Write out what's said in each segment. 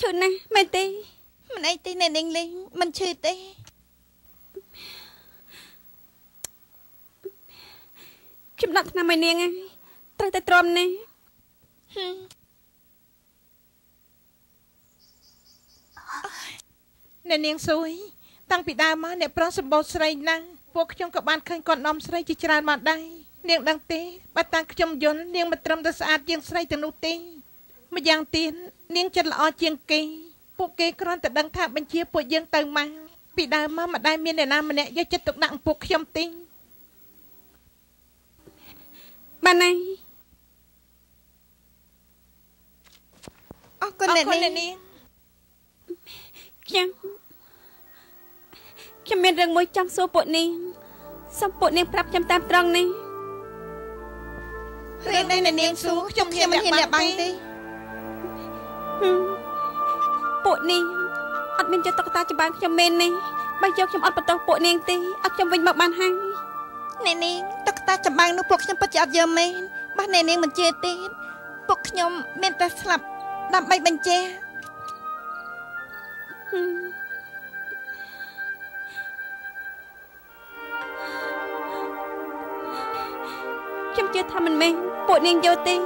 ឈឺណាស់មែនទេមិនអីទេអ្នកនាងលេងមិនឈឺទេខ្ញុំដាក់ថ្នាំឲ្យនាងហើយត្រូវតែទ្រាំណាអ្នកនាងសួយតាំងពីដើមមកអ្នកប្រុសសម្បូរស្រីណាស់ពួកខ្ញុំក៏បានឃើញគាត់នាំស្រីជាច្រើនមកដែរនាងដឹងទេបើតាំងខ្ញុំយល់នាងមិនត្រឹមតែស្អាតជាងស្រីទាំងនោះទេម្យ៉ាងទៀតនាងចិត្តល្អជាងគេពួកគេគ្រាន់តែដឹងថាបញ្ជាពួកយើងទៅមកពីដើមមកមិនដែលមានអ្នកណាម្នាក់យកចិត្តទុកដាក់ពួកខ្ញុំទេបានហើយអរគុណអ្នកនាងខ្ញុំមានរឿងមួយចង់សួរពួកនាងសូមពួកនាងប្រាប់ខ្ញុំតាមត្រង់នេះរឿងនេះអ្នកនាងសួរខ្ញុំមិនហ៊ានអ្នកបាំងទេពួកនាងអត់មានចិត្តតុក្កតាច្បាស់ខ្ញុំមែនទេបើយកខ្ញុំអត់បន្ទោសពួកនាងទេអត់ខ្ញុំវិញមកបានហើយអ្នកនាងតុក្កតាចម្បាំងនោះពួកខ្ញុំពិតជាអត់យកមែនបើអ្នកនាងមិនជឿទេពួកខ្ញុំមានតែស្លាប់ដើម្បីបញ្ជាខ្ញុំជឿថាមិនមែនពួកនាងយកទេ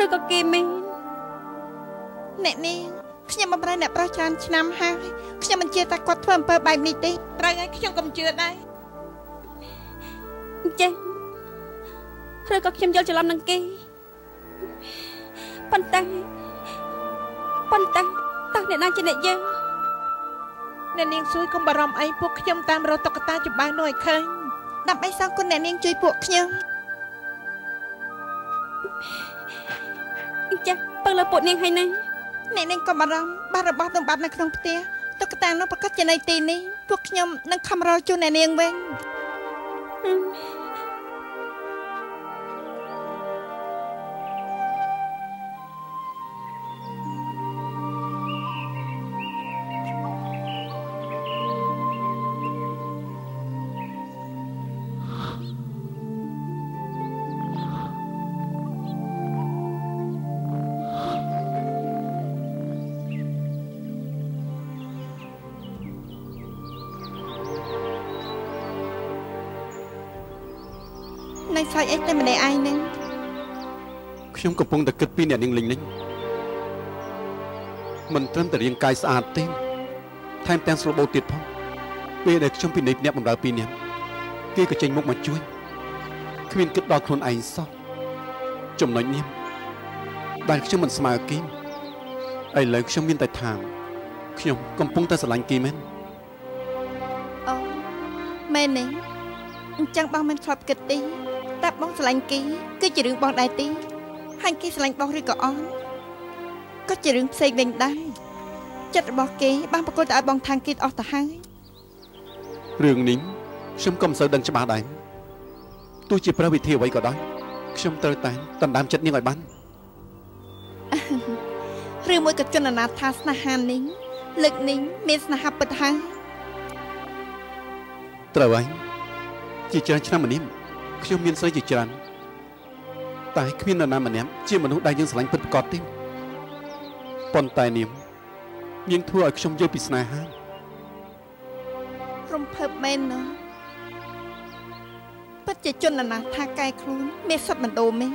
ឬក៏គេមែនអ្នកនាងខ្ញុំបម្រើអ្នកប្រុសច្រើនឆ្នាំហើយខ្ញុំមិនជឿថាគាត់ធ្វើអំពើបែបនេះទេត្រូវហើយខ្ញុំក៏មិនជឿដែរចេះឬក៏ខ្ញុំយល់ច្រឡំនឹងគេប៉ុន្តែតើអ្នកណាជាអ្នកយើងអ្នកនាងសួយកុំបារម្ភអីពួកខ្ញុំតាមរកតុក្កតាចម្បាំងនោះឲ្យឃើញដើម្បីសងគុណអ្នកនាងជួយពួកខ្ញុំចេះពឹងលើពួកនាងហើយណាអ្នកនាងកុំបារម្ភបាត់របស់ទំបាប់នៅក្នុងផ្ទះតុក្កតានោះប្រកាសជានៅទីនេះពួកខ្ញុំនឹងខំរកជូនអ្នកនាងវិញនៅស្រែកអីតែម្នាក់ឯងនឹងខ្ញុំកំពុងតែគិតពីអ្នកនាងលីងមិនត្រឹមតែរាងកាយស្អាតទេថែមទាំងស្លបោទៀតផងពេលដែលខ្ញុំពិនិត្យអ្នកបម្រើពីរនាក់គេក៏ចេញមុខមកជួយគ្មានគិតដល់ខ្លួនឯងសោះចំណុចនេះដែលខ្ញុំមិនស្មើគេឥឡូវខ្ញុំមានតែថាខ្ញុំកំពុងតែស្រឡាញ់គេមែនអូមែនទេអញ្ចឹងបងមិនឆ្លប់គិតទេតែបងស្រឡាញ់គេគឺជារឿងបងដែរទេហើយគេស្រឡាញ់បងឬក៏អត់ក៏ជារឿងផ្សេងវិញដែរចិត្តរបស់គេបានប្រកល់ទៅឲ្យបងខាងគេអស់ទៅហើយរឿងនេះខ្ញុំក៏មិនសូវដឹងច្បាស់ដែរទោះជាប្រើវិធីអ្វីក៏ដោយខ្ញុំត្រូវតែដណ្ដើមចិត្តនាងឲ្យបានឬមួយក៏ជនអនាថាស្នេហានេះលើកនេះមានស្នេហាពិតហើយត្រូវហើយជាច្រើនឆ្នាំមកនេះខ្ញុំមានស្រីជាច្រើនតែគ្មាននរណាម្នាក់ជាមនុស្សដែលយើងស្រឡាញ់ពិតប្រាកដទេប៉ុន្តែនាងធ្វើឲ្យខ្ញុំយល់ពីស្នេហារំភើបមែនណាពិតជាជនអនាថាកែខ្លួនមានសុទ្ធបណ្ដោមែន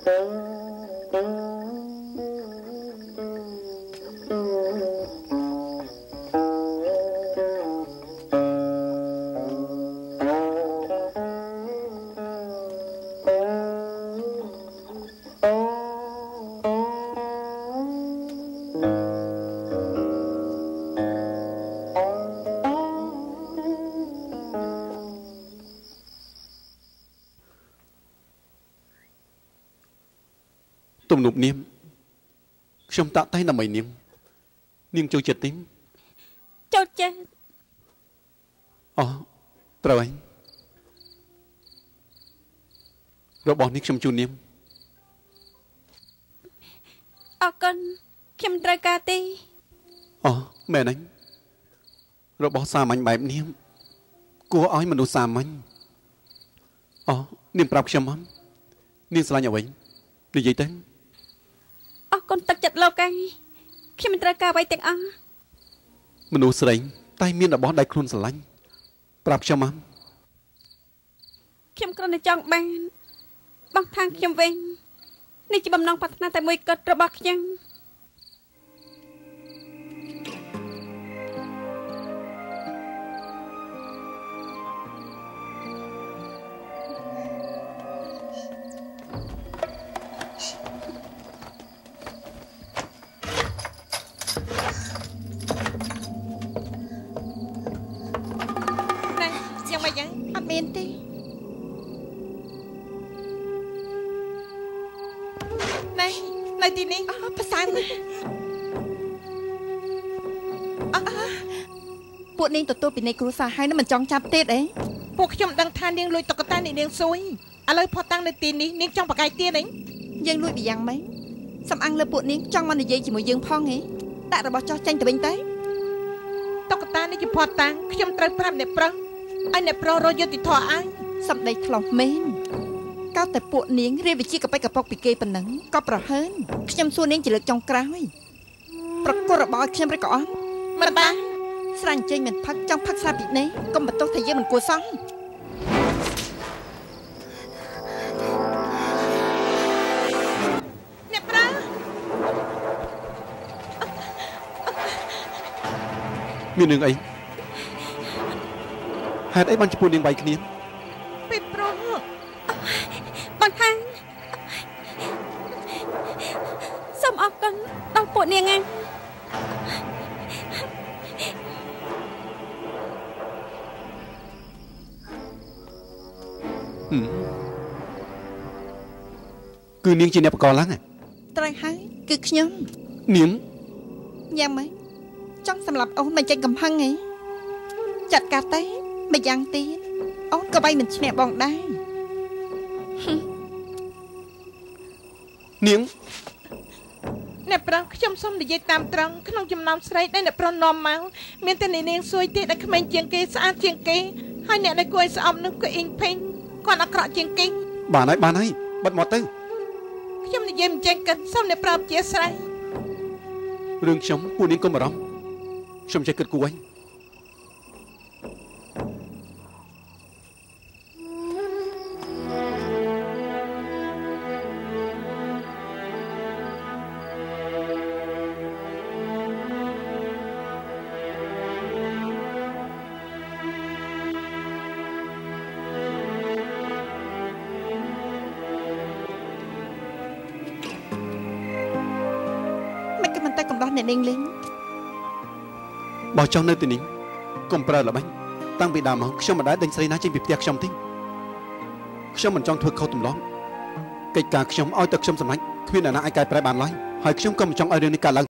ទំនុកនាមខ្ញុំតាក់តែដើម្បីនាងចូលចិត្តទេចូលចិត្តអូត្រូវហើយរបស់នេះខ្ញុំជូននាងអរគុណខ្ញុំត្រូវការទេអូមែនហ្នឹងរបស់សាមញ្ញបែបនេះគួរឲ្យមនុស្សសាមញ្ញអូនាងប្រាប់ខ្ញុំមកនាងស្រឡាញ់អ្វីនិយាយទៅអរគុណទឹកចិត្តលោកឯងខ្ញុំមិនត្រូវការអ្វីទាំងអស់មនុស្សស្រីតែមានរបស់ដែលខ្លួនស្រឡាញ់ប្រាប់ខ្ញុំមកខ្ញុំគ្រាន់តែចង់បានបងខាងខ្ញុំវិញនេះជាបំណងប្រាថ្នាតែមួយគត់របស់ខ្ញុំអត់មានទេណែនៅទីនេះប្រសានពួកនាងទទួលពីនៃគ្រួសារហើយនឹងមិនចង់ចាប់ទៀតអីពួកខ្ញុំដឹងថានាងលួចតុក្កតានេះនាងសួយឥឡូវផុសតាំងនៅទីនេះនាងចង់បកាយទៀតអីយើងលួចពីយ៉ាងម៉េចសំអាងលើពួកនាងចង់មកនិយាយជាមួយយើងផងហ៎ដាក់របស់ចោះចេញទៅវិញទៅតុក្កតានេះជាផុសតាំងខ្ញុំត្រូវប្រាប់អ្នកប្រុសឲ្យអ្នកប្រុសរយុទ្ធធរឲ្យសម្ដីថ្លោះមែនកោតតែពួកនាងរៀបវិជាកប៉ិកកប៉ុកពីគេប៉ុណ្ណឹងក៏ប្រហើនខ្ញុំសួរនាងជាលើកចុងក្រោយប្រកួតរបស់ឲ្យខ្ញុំឬក៏អត់មិនបានស្រាញ់ចេញមិនផឹកចង់ផឹកស្រាពីនេះកុំបន្ទោសថាយើងមិនគួរសោះអ្នកប្រុសមានរឿងអីហេតុអីបានជួបនាងបាយគ្នាពីប្រុសបងខាងសូមអរគុណដល់ពួកនាងឯងគឺនាងជាអ្នកបកឡើងត្រូវហើយគឺខ្ញុំនាងយ៉ាងម៉េចចង់សម្លាប់អូនមិនចេញកំហឹងហ៎ចាត់ការទេម្យ៉ាងទៀតអូនក៏បីមិនឈ្នះបងដែរនាងអ្នកប្រុសខ្ញុំសូមនិយាយតាមត្រង់ក្នុងចំណោមស្រីដែលអ្នកប្រុសនាំមកមានតែនាងសួយទេដែលក្មេងជាងគេស្អាតជាងគេហើយអ្នកដែលគួរឲ្យស្អប់នោះគឺអ៊ីងពេញគាត់អាក្រក់ជាងគេបានហើយបិទមកទៅខ្ញុំនិយាយមិនចេញកិនសូមអ្នកប្រុសជាស្រ័យរឿងខ្ញុំពួកនាងកុំបារម្ភខ្ញុំចេះគិតគូរវិញអ្នកនាងលេងបើចង់នៅទីនេះកុំប្រើល្បិចតាំងពីដើមមកខ្ញុំមិនដែលដេញស្រីណាចេញពីផ្ទះខ្ញុំទេខ្ញុំមិនចង់ធ្វើខុសទម្លាប់កិច្ចការខ្ញុំឲ្យតែខ្ញុំសម្រេចគ្មានអ្នកណាអាចកែប្រែបានឡើយហើយខ្ញុំក៏មិនចង់ឲ្យរឿងនេះកើតឡើង